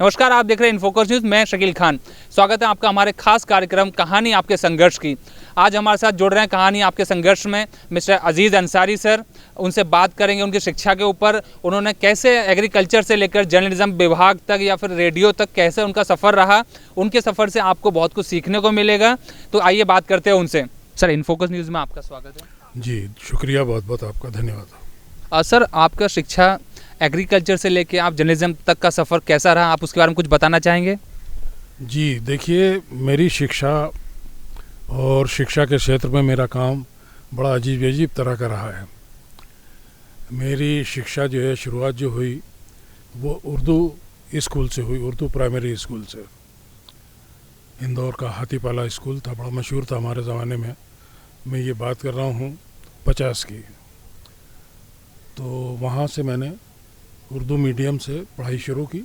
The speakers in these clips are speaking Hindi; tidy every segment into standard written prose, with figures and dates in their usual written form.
नमस्कार, आप देख रहे हैं इन्फोकस न्यूज़। मैं शकील खान। स्वागत है आपका हमारे खास कार्यक्रम कहानी आपके संघर्ष की। आज हमारे साथ जुड़ रहे हैं कहानी आपके संघर्ष में मिस्टर अजीज़ अंसारी सर। उनसे बात करेंगे उनकी शिक्षा के ऊपर, उन्होंने कैसे एग्रीकल्चर से लेकर जर्नलिज्म विभाग तक या फिर रेडियो तक कैसे उनका सफ़र रहा। उनके सफ़र से आपको बहुत कुछ सीखने को मिलेगा। तो आइए बात करते हैं उनसे। सर, इन्फोकस न्यूज़ में आपका स्वागत है। जी शुक्रिया, बहुत बहुत आपका धन्यवाद। सर, आपका शिक्षा एग्रीकल्चर से लेके आप जर्नलिज्म तक का सफ़र कैसा रहा, आप उसके बारे में कुछ बताना चाहेंगे? जी देखिए, मेरी शिक्षा और शिक्षा के क्षेत्र में मेरा काम बड़ा अजीब अजीब तरह का रहा है। मेरी शिक्षा जो है शुरुआत जो हुई वो उर्दू स्कूल से हुई, उर्दू प्राइमरी स्कूल से। इंदौर का हाथीपाला स्कूल था, बड़ा मशहूर था हमारे ज़माने में। मैं ये बात कर रहा हूँ 50 की। तो वहाँ से मैंने उर्दू मीडियम से पढ़ाई शुरू की।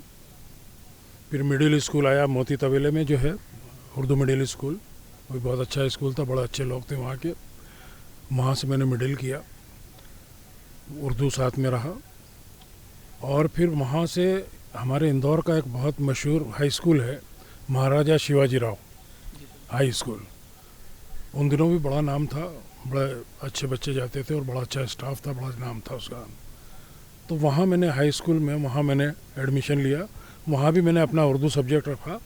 फिर मिडिल स्कूल आया मोती तवेले में जो है उर्दू मिडिल स्कूल, वो बहुत अच्छा स्कूल था, बड़ा अच्छे लोग थे वहाँ के। वहाँ से मैंने मिडिल किया, उर्दू साथ में रहा। और फिर वहाँ से हमारे इंदौर का एक बहुत मशहूर हाई स्कूल है, महाराजा शिवाजी राव हाई स्कूल। उन दिनों भी बड़ा नाम था, बड़े अच्छे बच्चे जाते थे और बड़ा अच्छा स्टाफ था, बड़ा नाम था उसका। तो वहाँ मैंने हाई स्कूल में वहाँ मैंने एडमिशन लिया। वहाँ भी मैंने अपना उर्दू सब्जेक्ट रखा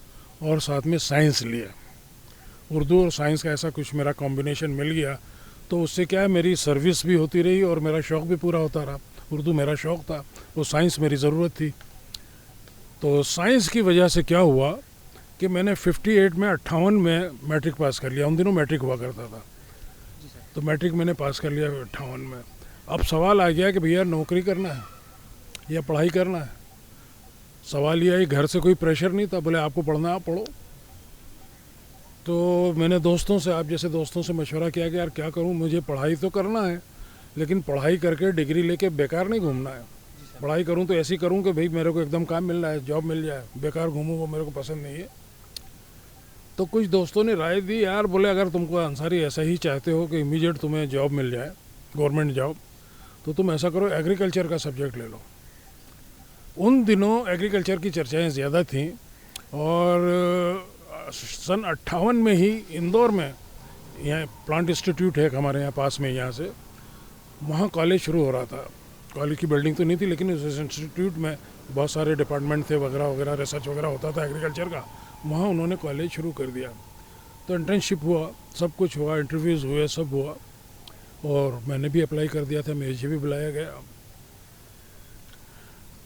और साथ में साइंस लिया। उर्दू और साइंस का ऐसा कुछ मेरा कॉम्बिनेशन मिल गया, तो उससे क्या है, मेरी सर्विस भी होती रही और मेरा शौक़ भी पूरा होता रहा। उर्दू मेरा शौक़ था, वो साइंस मेरी ज़रूरत थी। तो साइंस की वजह से क्या हुआ कि मैंने 58 में 58 में मैट्रिक पास कर लिया। उन दिनों मैट्रिक हुआ करता था, तो मैट्रिक मैंने पास कर लिया 58 में। अब सवाल आ गया कि भैया नौकरी करना है या पढ़ाई करना है। सवाल यह है, घर से कोई प्रेशर नहीं था, बोले आपको पढ़ना आप पढ़ो। तो मैंने दोस्तों से, आप जैसे दोस्तों से मशवरा किया कि यार क्या करूं, मुझे पढ़ाई तो करना है लेकिन पढ़ाई करके डिग्री लेके बेकार नहीं घूमना है। पढ़ाई करूं तो ऐसी करूं कि भाई मेरे को एकदम काम मिल रहा है, जॉब मिल जाए, बेकार घूमूँ वो मेरे को पसंद नहीं है। तो कुछ दोस्तों ने राय दी, यार बोले अगर तुमको अंसारी ऐसा ही चाहते हो कि इमीडिएट तुम्हें जॉब मिल जाए, गवर्नमेंट जॉब, तो तुम ऐसा करो एग्रीकल्चर का सब्जेक्ट ले लो। उन दिनों एग्रीकल्चर की चर्चाएं ज़्यादा थीं और सन 58 में ही इंदौर में यहाँ प्लांट इंस्टीट्यूट है हमारे यहाँ पास में, यहाँ से वहाँ कॉलेज शुरू हो रहा था। कॉलेज की बिल्डिंग तो नहीं थी लेकिन उस इंस्टीट्यूट में बहुत सारे डिपार्टमेंट थे वगैरह वगैरह, रिसर्च वगैरह होता था एग्रीकल्चर का। वहाँ उन्होंने कॉलेज शुरू कर दिया। तो इंटर्नशिप हुआ, सब कुछ हुआ, इंटरव्यूज़ हुए, सब हुआ और मैंने भी अप्लाई कर दिया था, मुझे भी बुलाया गया।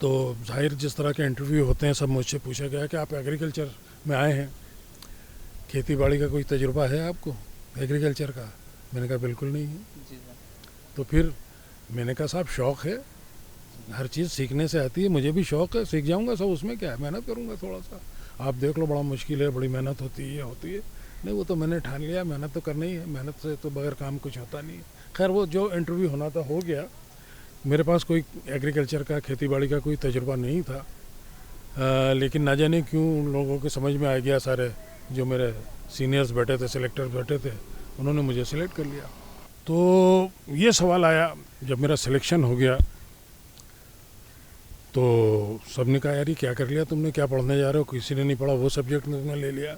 तो जाहिर जिस तरह के इंटरव्यू होते हैं सब मुझसे पूछा गया कि आप एग्रीकल्चर में आए हैं, खेती बाड़ी का कोई तजुर्बा है आपको एग्रीकल्चर का? मैंने कहा बिल्कुल नहीं है। तो फिर मैंने कहा साहब शौक़ है, हर चीज़ सीखने से आती है, मुझे भी शौक़ है, सीख जाऊंगा सब, उसमें क्या है, मेहनत करूंगा थोड़ा सा। आप देख लो बड़ा मुश्किल है, बड़ी मेहनत होती है, होती है। नहीं वो तो मैंने ठान लिया, मेहनत तो करनी ही है, मेहनत से तो बगैर काम कुछ होता नहीं है। खैर वो जो इंटरव्यू होना था हो गया। मेरे पास कोई एग्रीकल्चर का, खेती बाड़ी का कोई तजुर्बा नहीं था, लेकिन ना जाने क्यों उन लोगों के समझ में आ गया, सारे जो मेरे सीनियर्स बैठे थे, सिलेक्टर्स बैठे थे, उन्होंने मुझे सिलेक्ट कर लिया। तो ये सवाल आया जब मेरा सिलेक्शन हो गया, तो सब ने कहा यार ये क्या कर लिया तुमने, क्या पढ़ने जा रहे हो, किसी ने नहीं पढ़ा वो सब्जेक्ट तुमने ले लिया।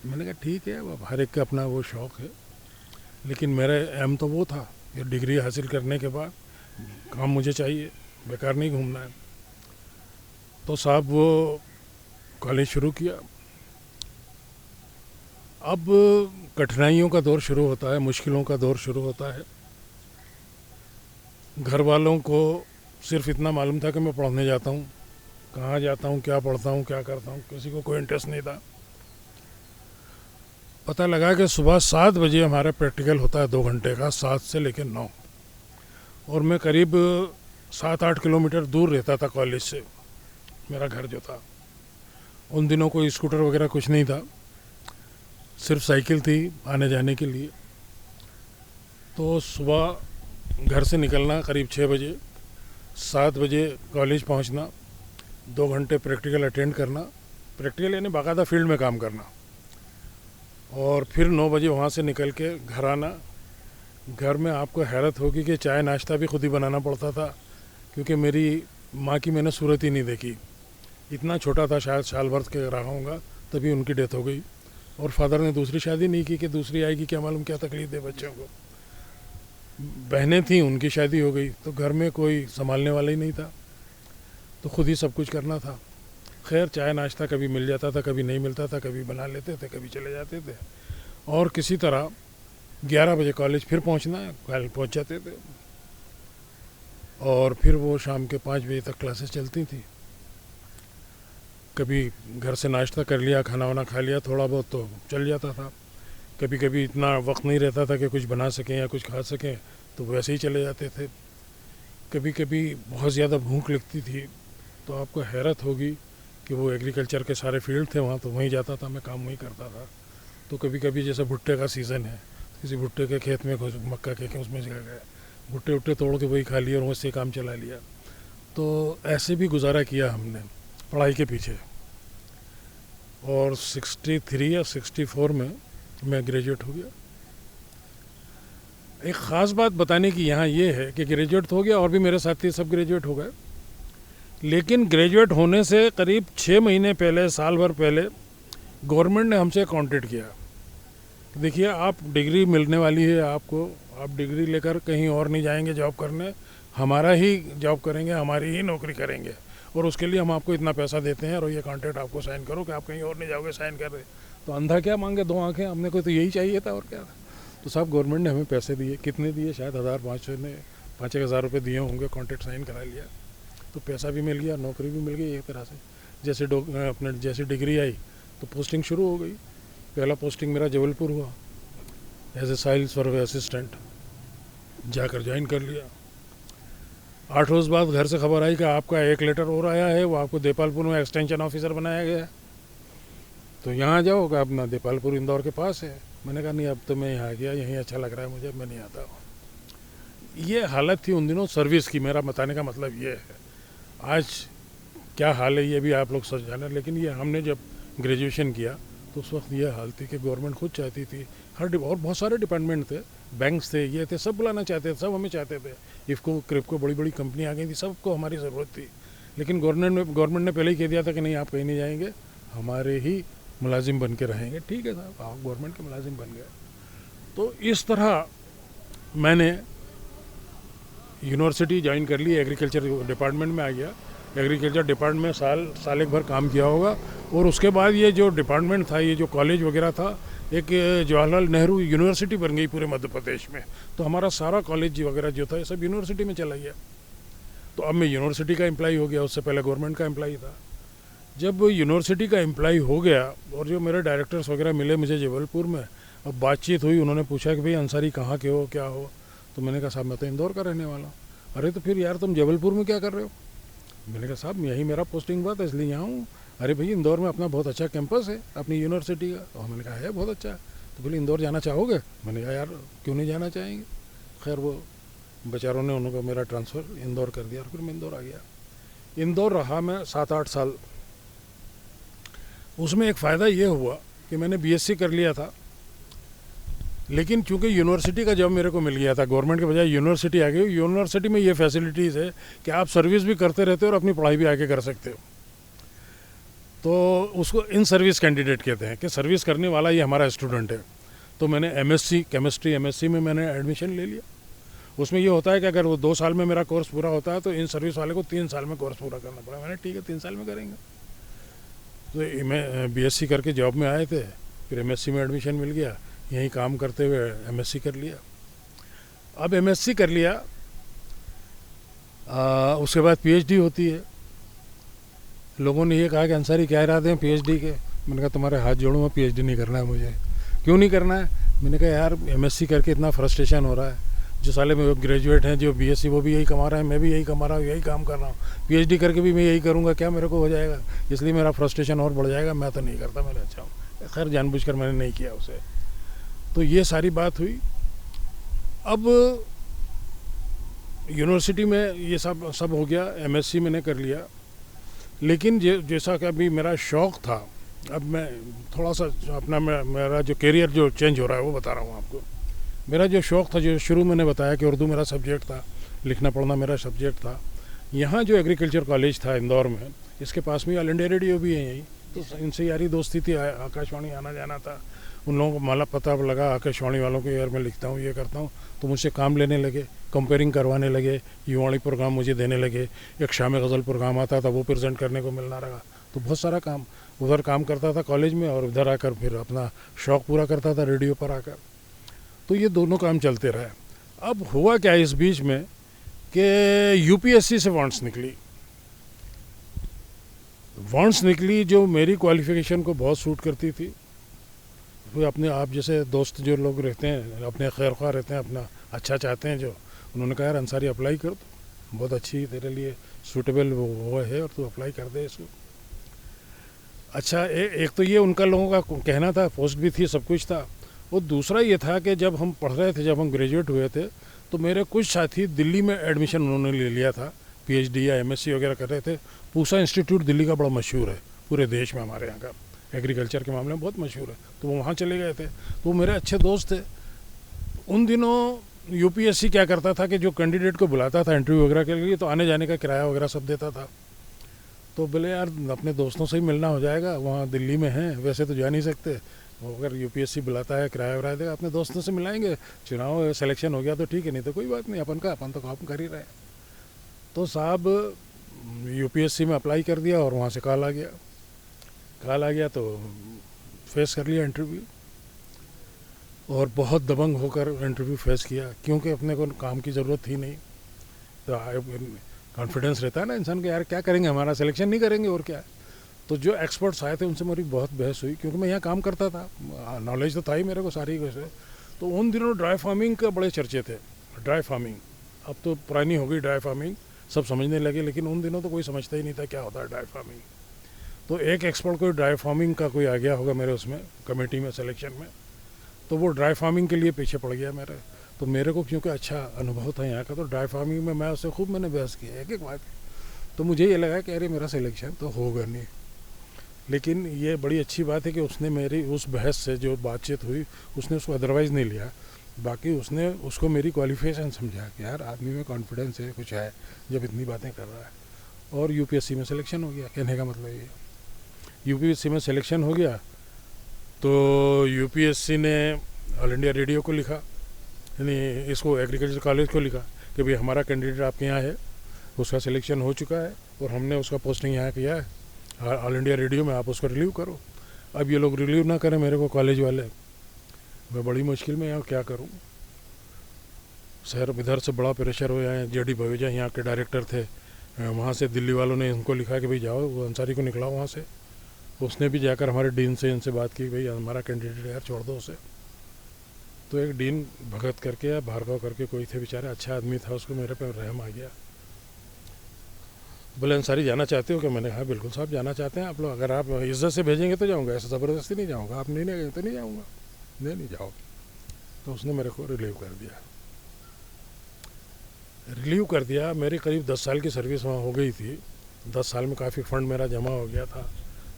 मैंने कहा ठीक है, अब हर एक का अपना वो शौक़ है, लेकिन मेरा एम तो वो था, ये डिग्री हासिल करने के बाद काम मुझे चाहिए, बेकार नहीं घूमना है। तो साहब वो कॉलेज शुरू किया। अब कठिनाइयों का दौर शुरू होता है, मुश्किलों का दौर शुरू होता है। घर वालों को सिर्फ इतना मालूम था कि मैं पढ़ने जाता हूँ, कहाँ जाता हूँ, क्या पढ़ता हूँ, क्या करता हूँ, किसी को कोई इंटरेस्ट नहीं था। पता लगा कि सुबह 7 बजे हमारा प्रैक्टिकल होता है 2 घंटे का, 7 से लेकर 9, और मैं करीब 7-8 किलोमीटर दूर रहता था कॉलेज से, मेरा घर जो था। उन दिनों कोई स्कूटर वगैरह कुछ नहीं था, सिर्फ साइकिल थी आने जाने के लिए। तो सुबह घर से निकलना करीब 6 बजे, 7 बजे कॉलेज पहुंचना, 2 घंटे प्रैक्टिकल अटेंड करना, प्रैक्टिकल यानी बाकायदा फील्ड में काम करना, और फिर 9 बजे वहाँ से निकल के घर आना। घर में आपको हैरत होगी कि चाय नाश्ता भी खुद ही बनाना पड़ता था, क्योंकि मेरी माँ की मैंने सूरत ही नहीं देखी। इतना छोटा था, शायद साल भर के रहा होगा, तभी उनकी डेथ हो गई। और फादर ने दूसरी शादी नहीं की कि दूसरी आएगी, क्या मालूम क्या तकलीफ दे बच्चों को। बहनें थीं, उनकी शादी हो गई, तो घर में कोई संभालने वाला ही नहीं था, तो खुद ही सब कुछ करना था। खैर, चाय नाश्ता कभी मिल जाता था, कभी नहीं मिलता था, कभी बना लेते थे, कभी चले जाते थे। और किसी तरह 11 बजे कॉलेज फिर पहुंचना है, कल पहुंच जाते थे। और फिर वो शाम के 5 बजे तक क्लासेस चलती थी। कभी घर से नाश्ता कर लिया, खाना वाना खा लिया थोड़ा बहुत, तो चल जाता था। कभी कभी इतना वक्त नहीं रहता था कि कुछ बना सकें या कुछ खा सकें, तो वैसे ही चले जाते थे। कभी कभी बहुत ज़्यादा भूख लगती थी, तो आपको हैरत होगी कि वो एग्रीकल्चर के सारे फील्ड थे वहाँ, तो वहीं जाता था मैं, काम वहीं करता था। तो कभी कभी जैसे भुट्टे का सीज़न है, किसी भुट्टे के खेत में मक्का के उसमें जा गए, भुट्टे उट्टे तोड़ के वही खा लिए और वैसे काम चला लिया। तो ऐसे भी गुजारा किया हमने पढ़ाई के पीछे। और 63 या 64 में मैं ग्रेजुएट हो गया। एक ख़ास बात बताने की यहाँ ये है कि ग्रेजुएट हो गया और भी मेरे साथी सब ग्रेजुएट हो गए, लेकिन ग्रेजुएट होने से करीब 6 महीने पहले, साल भर पहले गवर्नमेंट ने हमसे कॉन्टेक्ट किया। देखिए, आप डिग्री मिलने वाली है आपको, आप डिग्री लेकर कहीं और नहीं जाएंगे जॉब करने, हमारा ही जॉब करेंगे, हमारी ही नौकरी करेंगे, और उसके लिए हम आपको इतना पैसा देते हैं और ये कॉन्ट्रैक्ट आपको साइन करो कि आप कहीं और नहीं जाओगे, साइन कर रहे। तो अंधा क्या मांगे, 2 आंखें, हमने को तो यही चाहिए था और क्या था। तो साहब गवर्नमेंट ने हमें पैसे दिए, कितने दिए, शायद 5,000 रुपये दिए होंगे, कॉन्ट्रैक्ट साइन करा लिया, तो पैसा भी मिल गया, नौकरी भी मिल गई एक तरह से। जैसे डिग्री आई तो पोस्टिंग शुरू हो गई। पहला पोस्टिंग मेरा जबलपुर हुआ, as a soil survey assistant, जाकर ज्वाइन कर लिया। 8 रोज़ बाद घर से खबर आई कि आपका एक लेटर और आया है, वो आपको देपालपुर में एक्सटेंशन ऑफिसर बनाया गया है, तो यहाँ जाओ कि अपना देपालपुर इंदौर के पास है। मैंने कहा नहीं, अब तो मैं यहाँ गया, यहीं अच्छा लग रहा है मुझे, मैं नहीं आता हूँ। ये हालत थी उन दिनों सर्विस की। मेरा बताने का मतलब ये है, आज क्या हाल है ये भी आप लोग सोच जाना, लेकिन ये हमने जब ग्रेजुएशन किया तो उस वक्त ये हाल थी कि गवर्नमेंट खुद चाहती थी, और बहुत सारे डिपार्टमेंट थे, बैंक्स थे, ये थे, सब बुलाना चाहते थे, सब हमें चाहते थे। इफ़को, क्रिप्को, बड़ी बड़ी कंपनी आ गई थी, सबको हमारी ज़रूरत थी। लेकिन गवर्नमेंट ने पहले ही कह दिया था कि नहीं, आप कहीं नहीं जाएंगे, हमारे ही मुलाजिम बन के रहेंगे। ठीक है साहब, आप गवर्नमेंट के मुलाजिम बन गए। तो इस तरह मैंने यूनिवर्सिटी ज्वाइन कर ली, एग्रीकल्चर डिपार्टमेंट में आ गया। एग्रीकल्चर डिपार्टमेंट में साल एक भर काम किया होगा। और उसके बाद ये जो डिपार्टमेंट था, ये जो कॉलेज वगैरह था, एक जवाहरलाल नेहरू यूनिवर्सिटी बन गई पूरे मध्य प्रदेश में। तो हमारा सारा कॉलेज वगैरह जो था ये सब यूनिवर्सिटी में चला गया। तो अब मैं यूनिवर्सिटी का एम्प्लॉई हो गया, उससे पहले गवर्नमेंट का एम्प्लॉई था। जब यूनिवर्सिटी का एम्प्लॉई हो गया और जो मेरे डायरेक्टर्स वगैरह मिले मुझे जबलपुर में, अब बातचीत हुई, उन्होंने पूछा कि भाई अंसारी कहाँ के हो, क्या हो। तो मैंने कहा साहब मैं तो इंदौर का रहने वाला हूँ। अरे तो फिर यार तुम जबलपुर में क्या कर रहे हो। मैंने कहा साहब यहीं मेरा पोस्टिंग हुआ था इसलिए यहाँ हूँ। अरे भाई इंदौर में अपना बहुत अच्छा कैंपस है अपनी यूनिवर्सिटी का। और मैंने कहा है बहुत अच्छा। तो बोले इंदौर जाना चाहोगे। मैंने कहा यार क्यों नहीं जाना चाहेंगे। खैर वो बेचारों ने उनको मेरा ट्रांसफ़र इंदौर कर दिया और फिर मैं इंदौर आ गया। इंदौर रहा मैं 7-8 साल। उसमें एक फ़ायदा ये हुआ कि मैंने बीएससी कर लिया था, लेकिन चूंकि यूनिवर्सिटी का जॉब मेरे को मिल गया था, गवर्नमेंट के बजाय यूनिवर्सिटी आ गई। यूनिवर्सिटी में ये फैसिलिटीज़ है कि आप सर्विस भी करते रहते हो और अपनी पढ़ाई भी आगे कर सकते हो। तो उसको इन सर्विस कैंडिडेट कहते हैं कि सर्विस करने वाला ये हमारा स्टूडेंट है। तो मैंने एमएससी केमिस्ट्री एमएससी में मैंने एडमिशन ले लिया। उसमें ये होता है कि अगर वो 2 साल में मेरा कोर्स पूरा होता है तो इन सर्विस वाले को 3 साल में कोर्स पूरा करना पड़ा। मैंने ठीक है 3 साल में करेंगे। तो मैं बीएससी करके जॉब में आए थे, फिर एमएससी में एडमिशन मिल गया, यहीं काम करते हुए एमएससी कर लिया। अब एमएससी कर लिया, उसके बाद पीएचडी होती है। लोगों ने ये कहा कि अंसारी क्या इरादे हैं पीएचडी के। मैंने कहा तुम्हारे हाथ जोड़ूं, मैं पीएचडी नहीं करना है मुझे। क्यों नहीं करना है। मैंने कहा यार एमएससी करके इतना फ्रस्ट्रेशन हो रहा है। जो साले में ग्रेजुएट हैं, जो बीएससी, वो भी यही कमा रहे हैं, मैं भी यही कमा रहा हूँ, यही काम कर रहा हूँ। पीएचडी करके भी मैं यही करूँगा, क्या मेरे को हो जाएगा। इसलिए मेरा फ्रस्ट्रेशन और बढ़ जाएगा, मैं तो नहीं करता। मैं अच्छा हूँ। खैर जानबूझकर मैंने नहीं किया उसे। तो ये सारी बात हुई। अब यूनिवर्सिटी में ये सब हो गया, एमएससी मैंने कर लिया। लेकिन जैसा कि अभी मेरा शौक़ था, अब मैं थोड़ा सा अपना मेरा जो करियर जो चेंज हो रहा है वो बता रहा हूँ आपको। मेरा जो शौक़ था, जो शुरू मैंने बताया कि उर्दू मेरा सब्जेक्ट था, लिखना पढ़ना मेरा सब्जेक्ट था, यहाँ जो एग्रीकल्चर कॉलेज था इंदौर में, इसके पास में ऑल इंडिया रेडियो भी है यहीं, तो इनसे यारी दोस्ती थी, आकाशवाणी आना जाना था। उन लोगों को माला पता लगा आकाशवाणी वालों को, यार मैं लिखता हूँ, ये करता हूँ, तो मुझसे काम लेने लगे, कंपेयरिंग करवाने लगे, युवाणी प्रोग्राम मुझे देने लगे। एक शाम गज़ल प्रोग्राम आता था, वो प्रेजेंट करने को मिलना रहा। तो बहुत सारा काम उधर काम करता था कॉलेज में, और इधर आकर फिर अपना शौक़ पूरा करता था रेडियो पर आकर। तो ये दोनों काम चलते रहे। अब हुआ क्या इस बीच में कि यूपीएससी से वांट्स निकली जो मेरी क्वालिफिकेशन को बहुत सूट करती थी। वो अपने आप जैसे दोस्त जो लोग रहते हैं, अपने खैरख्वाह रहते हैं, अपना अच्छा चाहते हैं, जो उन्होंने कहा यार अंसारी अप्लाई कर दो, बहुत अच्छी तेरे लिए सूटेबल वो है और तू अप्लाई कर दे इसको। अच्छा, एक तो ये उनका लोगों का कहना था, पोस्ट भी थी, सब कुछ था। और दूसरा ये था कि जब हम पढ़ रहे थे, जब हम ग्रेजुएट हुए थे, तो मेरे कुछ साथी दिल्ली में एडमिशन उन्होंने ले लिया था, पीएचडी या एमएससी वगैरह कर रहे थे। पूसा इंस्टीट्यूट दिल्ली का बड़ा मशहूर है पूरे देश में, हमारे यहाँ का एग्रीकल्चर के मामले में बहुत मशहूर है, तो वो वहाँ चले गए थे। तो मेरे अच्छे दोस्त थे। उन दिनों यूपीएससी क्या करता था कि जो कैंडिडेट को बुलाता था इंटरव्यू वगैरह के लिए, तो आने जाने का किराया वगैरह सब देता था। तो बोले यार अपने दोस्तों से ही मिलना हो जाएगा, वहाँ दिल्ली में हैं, वैसे तो जा नहीं सकते, अगर यूपीएससी बुलाता है किराया वराया देगा, अपने दोस्तों से मिलाएंगे, चुनाव सिलेक्शन हो गया तो ठीक है, नहीं तो कोई बात नहीं, अपन तो काम कर ही रहे। तो साहब यूपीएससी में अप्लाई कर दिया और वहाँ से कॉल आ गया तो फेस कर लिया इंटरव्यू, और बहुत दबंग होकर इंटरव्यू फेस किया, क्योंकि अपने को काम की ज़रूरत थी नहीं। तो कॉन्फिडेंस रहता है ना इंसान को, यार क्या करेंगे, हमारा सिलेक्शन नहीं करेंगे और क्या। तो जो एक्सपर्ट्स आए थे उनसे मेरी बहुत बहस हुई, क्योंकि मैं यहाँ काम करता था, नॉलेज तो था ही मेरे को सारी वैसे। तो उन दिनों ड्राई फार्मिंग का बड़े चर्चे थे। ड्राई फार्मिंग अब तो पुरानी हो गई, ड्राई फार्मिंग सब समझने लगे, लेकिन उन दिनों तो कोई समझता ही नहीं था क्या होता है ड्राई फार्मिंग। तो एक एक्सपर्ट कोई ड्राई फार्मिंग का कोई आ गया होगा मेरे उसमें कमेटी में, सिलेक्शन में, तो वो ड्राई फार्मिंग के लिए पीछे पड़ गया मेरे। तो मेरे को क्योंकि अच्छा अनुभव था यहाँ का, तो ड्राई फार्मिंग में मैं उससे खूब मैंने बहस की एक बात। तो मुझे ये लगा कि अरे मेरा सिलेक्शन तो होगा नहीं, लेकिन ये बड़ी अच्छी बात है कि उसने मेरी उस बहस से जो बातचीत हुई, उसने उसको अदरवाइज़ नहीं लिया, बाकी उसने उसको मेरी क्वालिफिकेशन समझा कि यार आदमी में कॉन्फिडेंस है, कुछ है, जब इतनी बातें कर रहा है। और यूपीएससी में सिलेक्शन हो गया। कहने का मतलब ये, यूपीएससी में सिलेक्शन हो गया तो यूपीएससी ने ऑल इंडिया रेडियो को लिखा, यानी इसको एग्रीकल्चर कॉलेज को लिखा कि भाई हमारा कैंडिडेट आपके यहाँ है, उसका सिलेक्शन हो चुका है और हमने उसका पोस्टिंग यहाँ किया है ऑल इंडिया रेडियो में, आप उसको रिलीव करो। अब ये लोग रिलीव ना करें मेरे को, कॉलेज वाले, मैं बड़ी मुश्किल में यहाँ क्या करूँ। शहर इधर से बड़ा प्रेशर हो जाए। जेडी भवेजा यहाँ के डायरेक्टर थे, वहाँ से दिल्ली वालों ने उनको लिखा कि भाई जाओ, वो अंसारी को निकलाओ वहाँ से। उसने भी जाकर हमारे डीन से इनसे बात की, भाई हमारा कैंडिडेट यार छोड़ दो उसे। तो एक डीन भगत करके या भार्गव करके कोई थे, बेचारा अच्छा आदमी था, उसको मेरे पे रहम आ गया। बोले अंसारी जाना चाहते हो क्या? मैंने कहा बिल्कुल साहब जाना चाहते हैं आप लोग, अगर आप इज्जत से भेजेंगे तो जाऊँगा, ऐसा ज़बरदस्ती नहीं जाऊँगा, आप नहीं गए तो नहीं जाऊँगा, नहीं जाओ। तो उसने मेरे को रिलीव कर दिया। मेरी करीब 10 साल की सर्विस वहाँ हो गई थी। 10 साल में काफ़ी फ़ंड मेरा जमा हो गया था।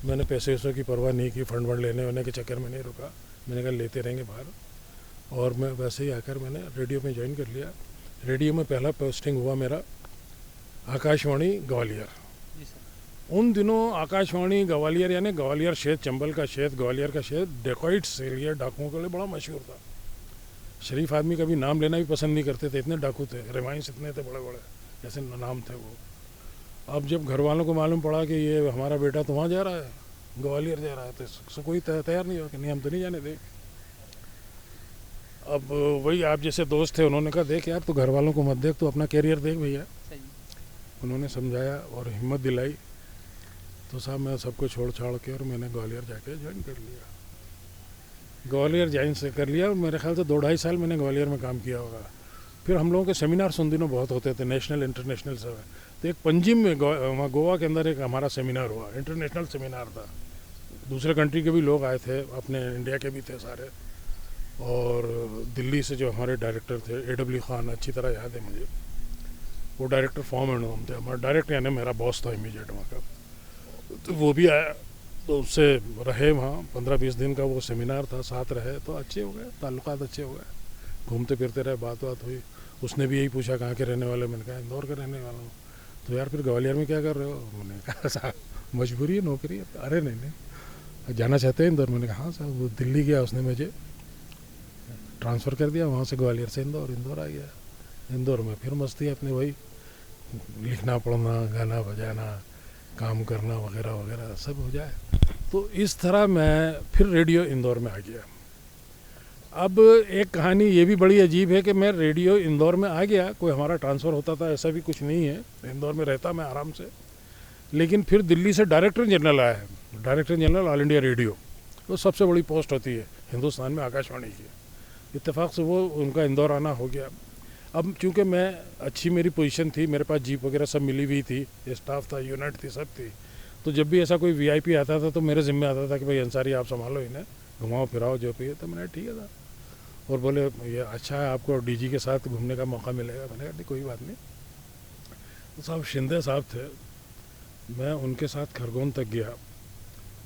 मैंने पैसे वैसों की परवाह नहीं की, फंड लेने होने के चक्कर में नहीं रुका। मैंने कहा लेते रहेंगे बाहर, और मैं वैसे ही आकर मैंने रेडियो में ज्वाइन कर लिया। रेडियो में पहला पोस्टिंग हुआ मेरा आकाशवाणी ग्वालियर। उन दिनों आकाशवाणी ग्वालियर, यानी ग्वालियर शहर, चंबल का शहर, ग्वालियर का शहर डेकॉइट्स एरिया, डाकुओं के लिए बड़ा मशहूर था। शरीफ आदमी का भी नाम लेना भी पसंद नहीं करते थे, इतने डाकू थे, रिमाइंस इतने थे बड़े बड़े, ऐसे नाम थे वो। अब जब घर वालों को मालूम पड़ा कि ये हमारा बेटा तो वहाँ जा रहा है, ग्वालियर जा रहा है, तो कोई तैयार नहीं हुआ कि नहीं हम तो नहीं जाने देंगे। अब वही आप जैसे दोस्त थे, उन्होंने कहा देख यार, तो घर वालों को मत देख, तो अपना कैरियर देख भैया। उन्होंने समझाया और हिम्मत दिलाई, तो साहब मैं सबको छोड़ छाड़ के और मैंने ग्वालियर जाके ज्वाइन कर लिया। ग्वालियर ज्वाइन से कर लिया, और मेरे ख्याल से 2-2.5 साल मैंने ग्वालियर में काम किया होगा। फिर हम लोगों के सेमिनार उन दिनों बहुत होते थे, नेशनल इंटरनेशनल सब। तो एक पंजिम में वहाँ गोवा के अंदर एक हमारा सेमिनार हुआ, इंटरनेशनल सेमिनार था। दूसरे कंट्री के भी लोग आए थे, अपने इंडिया के भी थे सारे, और दिल्ली से जो हमारे डायरेक्टर थे A.W. खान, अच्छी तरह याद है मुझे, वो डायरेक्टर फॉर्म एंड होम थे हमारा, डायरेक्ट यानी मेरा बॉस था इमीडिएट वहाँ का। तो वो भी आया, तो उससे रहे वहाँ 15-20 दिन का वो सेमिनार था, साथ रहे, तो अच्छे हो गए, ताल्लुकात अच्छे हो गए, घूमते फिरते रहे, बात हुई। उसने भी यही पूछा कहाँ के रहने वाले, मैंने कहा इंदौर के रहने वाला हूँ। तो यार फिर ग्वालियर में क्या कर रहे हो? मैंने कहा साहब मजबूरी है, नौकरी है। अरे नहीं जाना चाहते हैं इंदौर। मैंने कहा हाँ साहब। वो दिल्ली गया, उसने मुझे ट्रांसफ़र कर दिया वहाँ से, ग्वालियर से इंदौर आ गया। इंदौर में फिर मस्ती है अपने, वही लिखना पढ़ना, गाना बजाना, काम करना वगैरह वगैरह सब हो जाए। तो इस तरह मैं फिर रेडियो इंदौर में आ गया। अब एक कहानी ये भी बड़ी अजीब है कि मैं रेडियो इंदौर में आ गया, कोई हमारा ट्रांसफ़र होता था ऐसा भी कुछ नहीं है, इंदौर में रहता मैं आराम से। लेकिन फिर दिल्ली से डायरेक्टर जनरल आया है, director general all India radio. वो सबसे बड़ी पोस्ट होती है हिंदुस्तान में आकाशवाणी की। इत्तेफाक से वो उनका इंदौर आना हो गया। अब चूँकि मैं अच्छी मेरी पोजीशन थी, मेरे पास जीप वगैरह सब मिली हुई थी, स्टाफ था, यूनिट थी, सब थी। तो जब भी ऐसा कोई वीआईपी आता था तो मेरे ज़िम्मे आता था कि भाई अंसारी आप संभालो इन्हें, घुमाओ फिराओ जो भी है। तो मैंने ठीक है था। और बोले ये अच्छा है, आपको डीजी के साथ घूमने का मौका मिलेगा। मैंने कहा नहीं कोई बात नहीं। तो साहब शिंदे साहब थे, मैं उनके साथ खरगोन तक गया।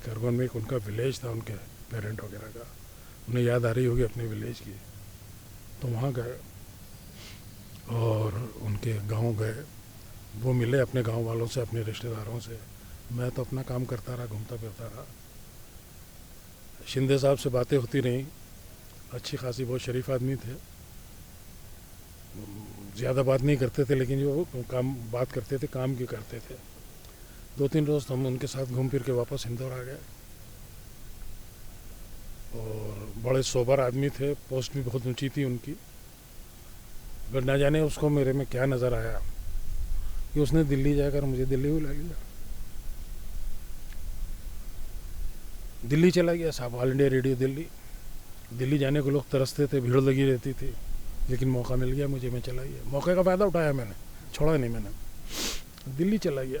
खरगोन में एक उनका विलेज था, उनके पेरेंट वगैरह का, उन्हें याद आ रही होगी अपने विलेज की। तो वहाँ गए और उनके गांव गए, वो मिले अपने गांव वालों से, अपने रिश्तेदारों से। मैं तो अपना काम करता रहा, घूमता फिरता रहा। शिंदे साहब से बातें होती रहीं, अच्छी खासी, बहुत शरीफ आदमी थे, ज़्यादा बात नहीं करते थे, लेकिन जो काम बात करते थे काम की करते थे। 2-3 रोज़ हम उनके साथ घूम फिर के वापस इंदौर आ गए। और बड़े सोबर आदमी थे, पोस्ट भी बहुत ऊंची थी उनकी। अगर ना जाने उसको मेरे में क्या नज़र आया कि उसने दिल्ली जाकर मुझे दिल्ली बुला लिया। दिल्ली चला गया साहब, all India radio Delhi. Delhi जाने को लोग तरसते थे, भीड़ लगी रहती थी, लेकिन मौका मिल गया मुझे, मैं चला गया। मौके का फ़ायदा उठाया मैंने, छोड़ा नहीं मैंने। दिल्ली चला गया।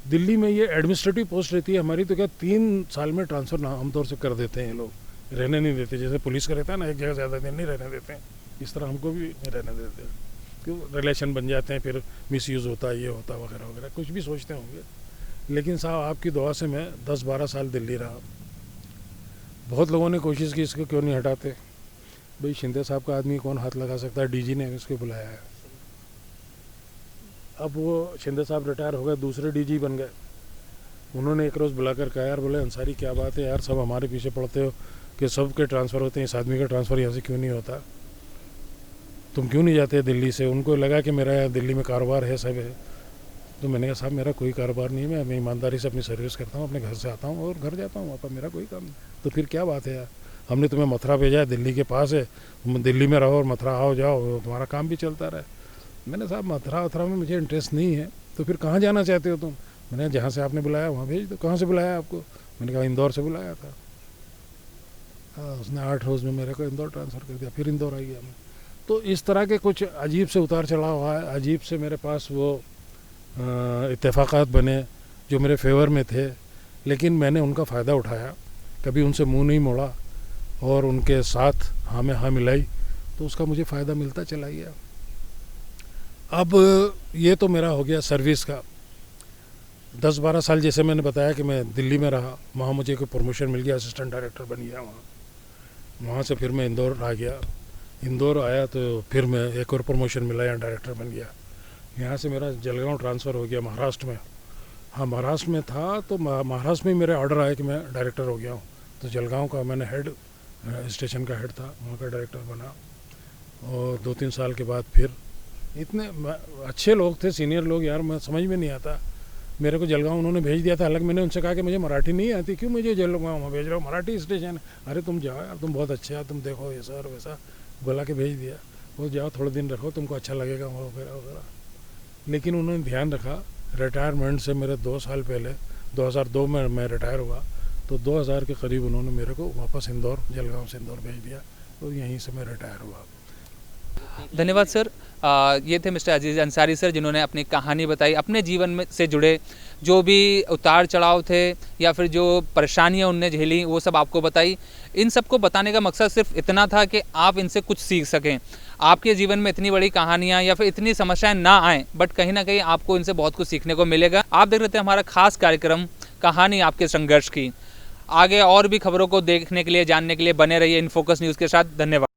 दिल्ली में ये एडमिनिस्ट्रेटिव पोस्ट रहती है हमारी, तो क्या 3 साल में ट्रांसफ़र आमतौर से कर देते हैं लोग, रहने नहीं देते। जैसे पुलिस का रहता है ना, एक जगह ज़्यादा दिन नहीं रहने देते हैं, इस तरह हमको भी नहीं रहने देते। क्यों? रिलेशन बन जाते हैं, फिर मिसयूज़ होता है, ये होता वगैरह वगैरह, कुछ भी सोचते होंगे। लेकिन साहब आपकी दुआ से मैं 10-12 साल दिल्ली रहा। बहुत लोगों ने कोशिश की इसको क्यों नहीं हटाते, भाई शिंदे साहब का आदमी कौन हाथ लगा सकता है, डीजी ने इसको बुलाया है। अब वो शिंदे साहब रिटायर हो गए, दूसरे डीजी बन गए। उन्होंने एक रोज़ बुलाकर कहा, यार बोले अंसारी क्या बात है यार, सब हमारे पीछे पड़ते हो कि सब के ट्रांसफ़र होते हैं, इस आदमी का ट्रांसफ़र यहाँ से क्यों नहीं होता, तुम क्यों नहीं जाते दिल्ली से? उनको लगा कि मेरा यहाँ दिल्ली में कारोबार है, सब है। तो मैंने कहा साहब मेरा कोई कारोबार नहीं है, मैं ईमानदारी से अपनी सर्विस करता हूँ, अपने घर से आता हूँ और घर जाता हूँ, वहाँ पर मेरा कोई काम नहीं। तो फिर क्या बात है यार, हमने तुम्हें मथुरा भेजा है, दिल्ली के पास है, तुम दिल्ली में रहो और मथुरा आओ जाओ, तुम्हारा काम भी चलता रहे। मैंने साहब मथुरा में मुझे इंटरेस्ट नहीं है। तो फिर कहाँ जाना चाहते हो तुम? मैंने जहाँ से आपने बुलाया वहाँ भेज दो। कहाँ से बुलाया आपको? मैंने कहा इंदौर से बुलाया था। उसने 8 रोज़ में मेरे को इंदौर ट्रांसफ़र कर दिया, फिर इंदौर आ गया मैं। तो इस तरह के कुछ अजीब से उतार चढ़ाव हुआ है, अजीब से मेरे पास वो इत्तेफाक़ात बने जो मेरे फेवर में थे, लेकिन मैंने उनका फ़ायदा उठाया, कभी उनसे मुंह नहीं मोड़ा और उनके साथ हाँ में हाँ मिलाई, तो उसका मुझे फ़ायदा मिलता चला गया। अब ये तो मेरा हो गया सर्विस का। 10-12 साल जैसे मैंने बताया कि मैं दिल्ली में रहा, वहाँ मुझे कोई प्रमोशन मिल गया, असिस्टेंट डायरेक्टर बन गया वहाँ से फिर मैं इंदौर आ गया। इंदौर आया तो फिर मैं एक और प्रमोशन मिला, यहाँ डायरेक्टर बन गया। यहाँ से मेरा जलगांव ट्रांसफ़र हो गया महाराष्ट्र में। हाँ महाराष्ट्र में था तो महाराष्ट्र में मेरे ऑर्डर आया कि मैं डायरेक्टर हो गया हूँ। तो जलगांव का मैंने हेड, स्टेशन का हेड था, वहाँ का डायरेक्टर बना। और 2-3 साल के बाद फिर इतने अच्छे लोग थे, सीनियर लोग यार, मैं समझ में नहीं आता। मेरे को जलगांव उन्होंने भेज दिया था, अलग मैंने उनसे कहा कि मुझे मराठी नहीं आती, क्यों मुझे जलगांव भेज रहे हो, मराठी स्टेशन है। अरे तुम जाओ यार, तुम बहुत अच्छे हो, तुम देखो ऐसा और वैसा बुला के भेज दिया। वो जाओ थोड़े दिन रखो, तुमको अच्छा लगेगा वगैरह वगैरह। लेकिन उन्होंने ध्यान रखा, रिटायरमेंट से मेरे 2 साल पहले 2002 में मैं रिटायर हुआ, तो 2000 के करीब उन्होंने मेरे को वापस इंदौर, जलगांव से इंदौर भेज दिया, तो यहीं से मैं रिटायर हुआ। धन्यवाद सर। ये थे मिस्टर अजीज़ अंसारी सर, जिन्होंने अपनी कहानी बताई, अपने जीवन में से जुड़े जो भी उतार चढ़ाव थे या फिर जो परेशानियां उनने झेली, वो सब आपको बताई। इन सब को बताने का मकसद सिर्फ इतना था कि आप इनसे कुछ सीख सकें। आपके जीवन में इतनी बड़ी कहानियां या फिर इतनी समस्याएं ना आएँ, बट कहीं ना कहीं आपको इनसे बहुत कुछ सीखने को मिलेगा। आप देख रहे थे हमारा खास कार्यक्रम कहानी आपके संघर्ष की। आगे और भी खबरों को देखने के लिए, जानने के लिए बने रहिए इन फोकस न्यूज़ के साथ। धन्यवाद।